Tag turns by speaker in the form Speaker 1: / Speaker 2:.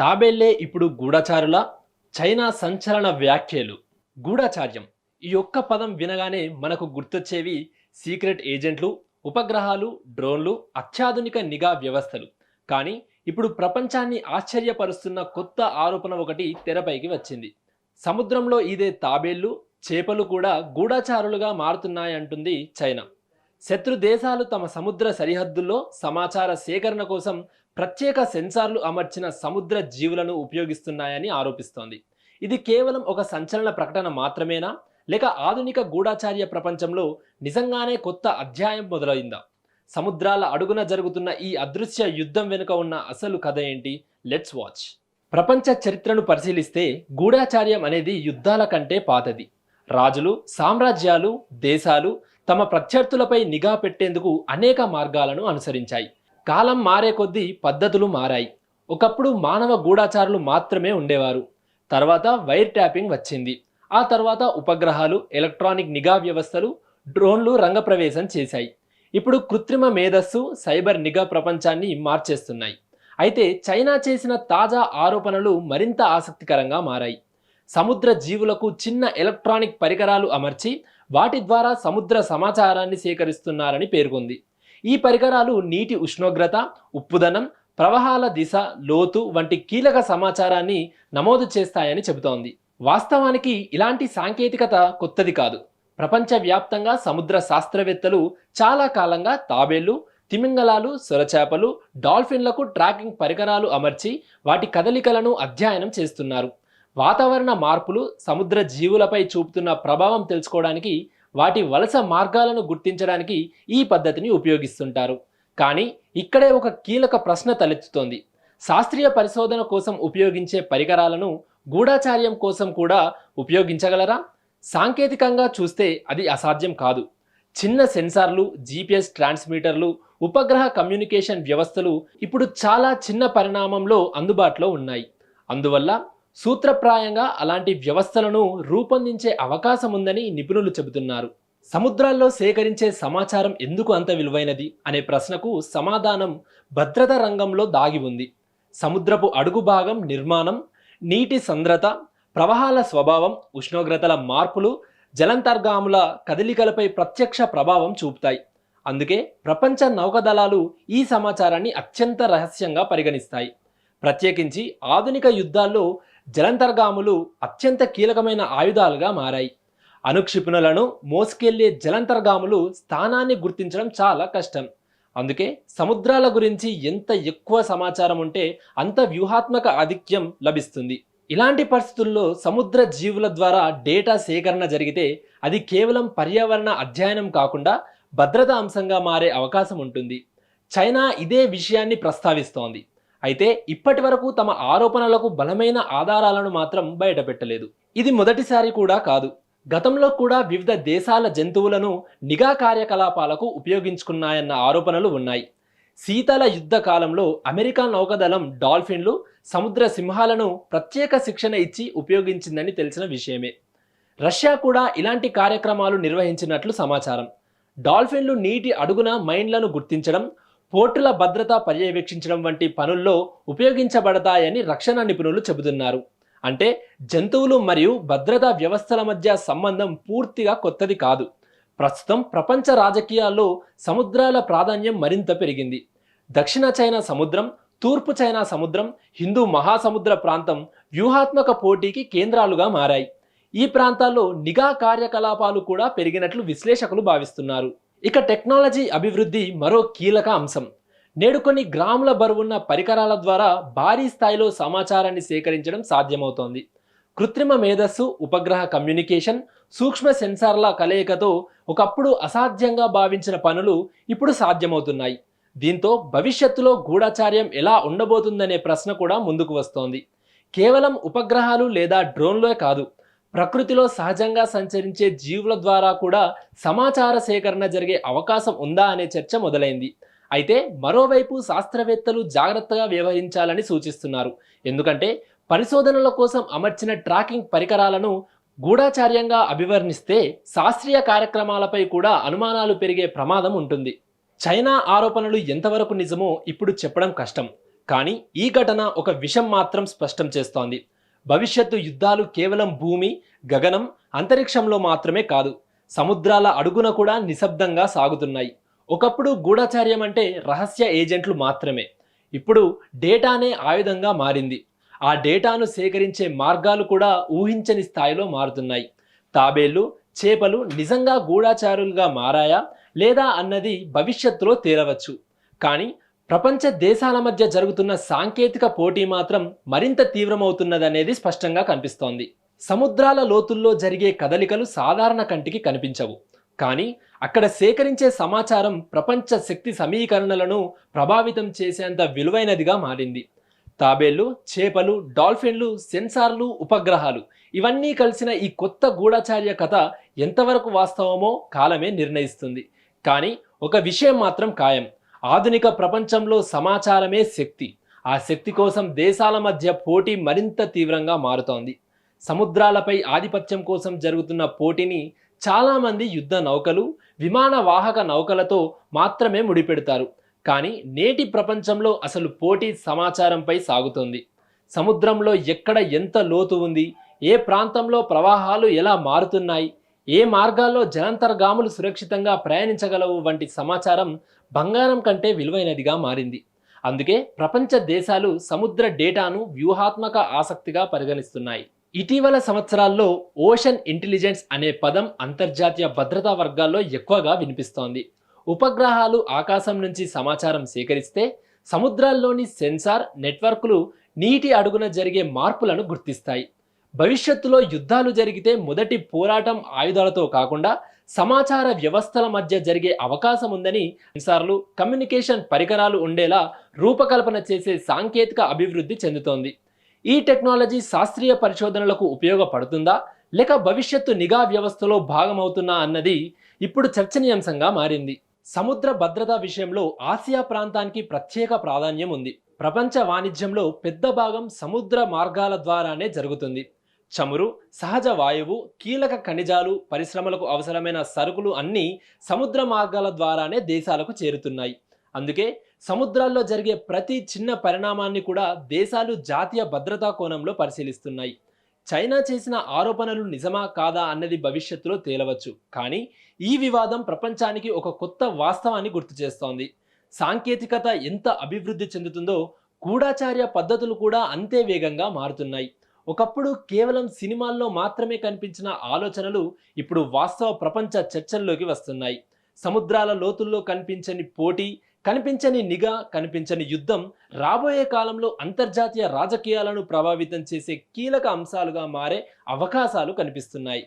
Speaker 1: తాబేళ్లే ఇప్పుడు గూఢచారుల చైనా సంచలన వ్యాఖ్యలు. గూఢచార్యం ఈ ఒక్క పదం వినగానే మనకు గుర్తొచ్చేవి సీక్రెట్ ఏజెంట్లు, ఉపగ్రహాలు, డ్రోన్లు, అత్యాధునిక నిఘా వ్యవస్థలు. కానీ ఇప్పుడు ప్రపంచాన్ని ఆశ్చర్యపరుస్తున్న కొత్త ఆరోపణ ఒకటి తెరపైకి వచ్చింది. సముద్రంలో ఈదే తాబేళ్లు, చేపలు కూడా గూఢచారులుగా మారుతున్నాయంటుంది చైనా. శత్రు దేశాలు తమ సముద్ర సరిహద్దుల్లో సమాచార సేకరణ కోసం ప్రత్యేక సెన్సార్లు అమర్చిన సముద్ర జీవులను ఉపయోగిస్తున్నాయని ఆరోపిస్తోంది. ఇది కేవలం ఒక సంచలన ప్రకటన మాత్రమేనా, లేక ఆధునిక గూఢచార్య ప్రపంచంలో నిజంగానే కొత్త అధ్యాయం మొదలైందా? సముద్రాల అడుగున జరుగుతున్న ఈ అదృశ్య యుద్ధం వెనుక ఉన్న అసలు కథ ఏంటి? Let's watch. ప్రపంచ చరిత్రను పరిశీలిస్తే గూఢచార్యం అనేది యుద్ధాల కంటే పాతది. రాజులు, సామ్రాజ్యాలు, దేశాలు తమ ప్రత్యర్థులపై నిఘా పెట్టేందుకు అనేక మార్గాలను అనుసరించాయి. కాలం మారే కొద్దీ పద్ధతులు మారాయి. ఒకప్పుడు మానవ గూఢచారులు మాత్రమే ఉండేవారు. తర్వాత వైర్ ట్యాపింగ్ వచ్చింది. ఆ తర్వాత ఉపగ్రహాలు, ఎలక్ట్రానిక్ నిఘా వ్యవస్థలు, డ్రోన్లు రంగప్రవేశం చేశాయి. ఇప్పుడు కృత్రిమ మేధస్సు, సైబర్ నిఘా ప్రపంచాన్ని మార్చేస్తున్నాయి. అయితే చైనా చేసిన తాజా ఆరోపణలు మరింత ఆసక్తికరంగా మారాయి. సముద్ర జీవులకు చిన్న ఎలక్ట్రానిక్ పరికరాలు అమర్చి వాటి ద్వారా సముద్ర సమాచారాన్ని సేకరిస్తున్నారని పేర్కొంది. ఈ పరికరాలు నీటి ఉష్ణోగ్రత, ఉప్పుదనం, ప్రవాహాల దిశ, లోతు వంటి కీలక సమాచారాన్ని నమోదు చేస్తాయని చెబుతోంది. వాస్తవానికి ఇలాంటి సాంకేతికత కొత్తది కాదు. ప్రపంచవ్యాప్తంగా సముద్ర శాస్త్రవేత్తలు చాలా కాలంగా తాబేళ్లు, తిమింగలాలు, సొరచేపలు, డాల్ఫిన్లకు ట్రాకింగ్ పరికరాలు అమర్చి వాటి కదలికలను అధ్యయనం చేస్తున్నారు. వాతావరణ మార్పులు సముద్ర జీవులపై చూపుతున్న ప్రభావం తెలుసుకోవడానికి, వాటి వలస మార్గాలను గుర్తించడానికి ఈ పద్ధతిని ఉపయోగిస్తుంటారు. కానీ ఇక్కడే ఒక కీలక ప్రశ్న తలెత్తుతోంది. శాస్త్రీయ పరిశోధన కోసం ఉపయోగించే పరికరాలను గూఢచార్యం కోసం కూడా ఉపయోగించగలరా? సాంకేతికంగా చూస్తే అది అసాధ్యం కాదు. చిన్న సెన్సార్లు, జీపీఎస్ ట్రాన్స్మిటర్లు, ఉపగ్రహ కమ్యూనికేషన్ వ్యవస్థలు ఇప్పుడు చాలా చిన్న పరిణామంలో అందుబాటులో ఉన్నాయి. అందువల్ల సూత్రప్రాయంగా అలాంటి వ్యవస్థలను రూపొందించే అవకాశం ఉందని నిపుణులు చెబుతున్నారు. సముద్రాల్లో సేకరించే సమాచారం ఎందుకు అంత విలువైనది అనే ప్రశ్నకు సమాధానం భద్రతా రంగంలో దాగి ఉంది. సముద్రపు అడుగు భాగం నిర్మాణం, నీటి సాంద్రత, ప్రవాహాల స్వభావం, ఉష్ణోగ్రతల మార్పులు జలాంతర్గాముల కదలికలపై ప్రత్యక్ష ప్రభావం చూపుతాయి. అందుకే ప్రపంచ నౌకాదళాలు ఈ సమాచారాన్ని అత్యంత రహస్యంగా పరిగణిస్తాయి. ప్రత్యేకించి ఆధునిక యుద్ధాల్లో జలాంతర్గాములు అత్యంత కీలకమైన ఆయుధాలుగా మారాయి. అణుక్షిపణులను మోసుకెళ్లే జలాంతర్గాములు స్థానాన్ని గుర్తించడం చాలా కష్టం. అందుకే సముద్రాల గురించి ఎంత ఎక్కువ సమాచారం ఉంటే అంత వ్యూహాత్మక ఆధిక్యం లభిస్తుంది. ఇలాంటి పరిస్థితుల్లో సముద్ర జీవుల ద్వారా డేటా సేకరణ జరిగితే అది కేవలం పర్యావరణ అధ్యయనం కాకుండా భద్రతా అంశంగా మారే అవకాశం ఉంటుంది. చైనా ఇదే విషయాన్ని ప్రస్తావిస్తోంది. అయితే ఇప్పటి వరకు తమ ఆరోపణలకు బలమైన ఆధారాలను మాత్రం బయటపెట్టలేదు. ఇది మొదటిసారి కూడా కాదు. గతంలో కూడా వివిధ దేశాల జంతువులను నిఘా కార్యకలాపాలకు ఉపయోగించుకున్నాయన్న ఆరోపణలు ఉన్నాయి. శీతల యుద్ధ కాలంలో అమెరికా నౌకాదళం డాల్ఫిన్లు, సముద్ర సింహాలను ప్రత్యేక శిక్షణ ఇచ్చి ఉపయోగించిందని తెలిసిన విషయమే. రష్యా కూడా ఇలాంటి కార్యక్రమాలు నిర్వహించినట్లు సమాచారం. డాల్ఫిన్లు నీటి అడుగున మైన్లను గుర్తించడం, పోర్టుల భద్రత పర్యవేక్షించడం వంటి పనుల్లో ఉపయోగించబడతాయని రక్షణ నిపుణులు చెబుతున్నారు. అంటే జంతువులు మరియు భద్రతా వ్యవస్థల మధ్య సంబంధం పూర్తిగా కొత్తది కాదు. ప్రస్తుతం ప్రపంచ రాజకీయాల్లో సముద్రాల ప్రాధాన్యం మరింత పెరిగింది. దక్షిణ చైనా సముద్రం, తూర్పు చైనా సముద్రం, హిందూ మహాసముద్ర ప్రాంతం వ్యూహాత్మక పోటీకి కేంద్రాలుగా మారాయి. ఈ ప్రాంతాల్లో నిఘా కార్యకలాపాలు కూడా పెరిగినట్లు విశ్లేషకులు భావిస్తున్నారు. ఇక టెక్నాలజీ అభివృద్ధి మరో కీలక అంశం. నేడు కొన్ని గ్రాముల బరువున్న పరికరాల ద్వారా భారీ స్థాయిలో సమాచారాన్ని సేకరించడం సాధ్యమవుతోంది. కృత్రిమ మేధస్సు, ఉపగ్రహ కమ్యూనికేషన్, సూక్ష్మ సెన్సార్ల కలయికతో ఒకప్పుడు అసాధ్యంగా భావించిన పనులు ఇప్పుడు సాధ్యమవుతున్నాయి. దీంతో భవిష్యత్తులో గూఢచార్యం ఎలా ఉండబోతుందనే ప్రశ్న కూడా ముందుకు వస్తోంది. కేవలం ఉపగ్రహాలు లేదా డ్రోన్లే కాదు, ప్రకృతిలో సహజంగా సంచరించే జీవుల ద్వారా కూడా సమాచార సేకరణ జరిగే అవకాశం ఉందా అనే చర్చ మొదలైంది. అయితే మరోవైపు శాస్త్రవేత్తలు జాగ్రత్తగా వ్యవహరించాలని సూచిస్తున్నారు. ఎందుకంటే పరిశోధనల కోసం అమర్చిన ట్రాకింగ్ పరికరాలను గూఢచార్యంగా అభివర్ణిస్తే శాస్త్రీయ కార్యక్రమాలపై కూడా అనుమానాలు పెరిగే ప్రమాదం ఉంటుంది. చైనా ఆరోపణలు ఎంతవరకు నిజమో ఇప్పుడు చెప్పడం కష్టం. కానీ ఈ ఘటన ఒక విషయం మాత్రం స్పష్టం చేస్తోంది. భవిష్యత్తు యుద్ధాలు కేవలం భూమి, గగనం, అంతరిక్షంలో మాత్రమే కాదు, సముద్రాల అడుగున కూడా నిశ్శబ్దంగా సాగుతున్నాయి. ఒకప్పుడు గూఢచార్యం అంటే రహస్య ఏజెంట్లు మాత్రమే. ఇప్పుడు డేటానే ఆయుధంగా మారింది. ఆ డేటాను సేకరించే మార్గాలు కూడా ఊహించని స్థాయిలో మారుతున్నాయి. తాబేళ్లు, చేపలు నిజంగా గూఢచారులుగా మారాయా లేదా అన్నది భవిష్యత్తులో తేలవచ్చు. కానీ ప్రపంచ దేశాల మధ్య జరుగుతున్న సాంకేతిక పోటీ మాత్రం మరింత తీవ్రమవుతున్నదనేది స్పష్టంగా కనిపిస్తోంది. సముద్రాల లోతుల్లో జరిగే కదలికలు సాధారణ కంటికి కనిపించవు. కానీ అక్కడ సేకరించే సమాచారం ప్రపంచ శక్తి సమీకరణలను ప్రభావితం చేసేంత విలువైనదిగా మారింది. తాబేళ్లు, చేపలు, డాల్ఫిన్లు, సెన్సార్లు, ఉపగ్రహాలు ఇవన్నీ కలిసిన ఈ కొత్త గూఢచార్య కథ ఎంతవరకు వాస్తవమో కాలమే నిర్ణయిస్తుంది. కానీ ఒక విషయం మాత్రం ఖాయం. ఆధునిక ప్రపంచంలో సమాచారమే శక్తి. ఆ శక్తి కోసం దేశాల మధ్య పోటీ మరింత తీవ్రంగా మారుతోంది. సముద్రాలపై ఆధిపత్యం కోసం జరుగుతున్న పోటీని చాలామంది యుద్ధ నౌకలు, విమాన వాహక నౌకలతో మాత్రమే ముడిపెడతారు. కానీ నేటి ప్రపంచంలో అసలు పోటీ సమాచారంపై సాగుతోంది. సముద్రంలో ఎక్కడ ఎంత లోతు ఉంది, ఏ ప్రాంతంలో ప్రవాహాలు ఎలా మారుతున్నాయి, ఏ మార్గాల్లో జలాంతర్గాములు సురక్షితంగా ప్రయాణించగలవు వంటి సమాచారం బంగారం కంటే విలువైనదిగా మారింది. అందుకే ప్రపంచ దేశాలు సముద్ర డేటాను వ్యూహాత్మక ఆసక్తిగా పరిగణిస్తున్నాయి. ఇటీవల సంవత్సరాల్లో ఓషన్ ఇంటెలిజెన్స్ అనే పదం అంతర్జాతీయ భద్రతా వర్గాల్లో ఎక్కువగా వినిపిస్తోంది. ఉపగ్రహాలు ఆకాశం నుంచి సమాచారం సేకరిస్తే సముద్రాల్లోని సెన్సార్ నెట్వర్క్లు నీటి అడుగున జరిగే మార్పులను గుర్తిస్తాయి. భవిష్యత్తులో యుద్ధాలు జరిగితే మొదటి పోరాటం ఆయుధాలతో కాకుండా సమాచార వ్యవస్థల మధ్య జరిగే అవకాశం ఉందని సెన్సార్లు, కమ్యూనికేషన్ పరికరాలు ఉండేలా రూపకల్పన చేసే సాంకేతిక అభివృద్ధి చెందుతోంది. ఈ టెక్నాలజీ శాస్త్రీయ పరిశోధనలకు ఉపయోగపడుతుందా లేక భవిష్యత్తు నిఘా వ్యవస్థలో భాగమవుతుందా అన్నది ఇప్పుడు చర్చనీయాంశంగా మారింది. సముద్ర భద్రతా విషయంలో ఆసియా ప్రాంతానికి ప్రత్యేక ప్రాధాన్యం ఉంది. ప్రపంచ వాణిజ్యంలో పెద్ద భాగం సముద్ర మార్గాల ద్వారానే జరుగుతుంది. చమురు, సహజ వాయువు, కీలక ఖనిజాలు, పరిశ్రమలకు అవసరమైన సరుకులు అన్నీ సముద్ర మార్గాల ద్వారానే దేశాలకు చేరుతున్నాయి. అందుకే సముద్రాల్లో జరిగే ప్రతి చిన్న పరిణామాన్ని కూడా దేశాలు జాతీయ భద్రతా కోణంలో పరిశీలిస్తున్నాయి. చైనా చేసిన ఆరోపణలు నిజమా కాదా అన్నది భవిష్యత్తులో తేలవచ్చు. కానీ ఈ వివాదం ప్రపంచానికి ఒక కొత్త వాస్తవాన్ని గుర్తు చేస్తోంది. సాంకేతికత ఎంత అభివృద్ధి చెందుతుందో గూఢచార్య పద్ధతులు కూడా అంతే వేగంగా మారుతున్నాయి. ఒకప్పుడు కేవలం సినిమాల్లో మాత్రమే కనిపించిన ఆలోచనలు ఇప్పుడు వాస్తవ ప్రపంచ చర్చల్లోకి వస్తున్నాయి. సముద్రాల లోతుల్లో కనిపించని పోటీ, కనిపించని నిఘా, కనిపించని యుద్ధం రాబోయే కాలంలో అంతర్జాతీయ రాజకీయాలను ప్రభావితం చేసే కీలక అంశాలుగా మారే అవకాశాలు కనిపిస్తున్నాయి.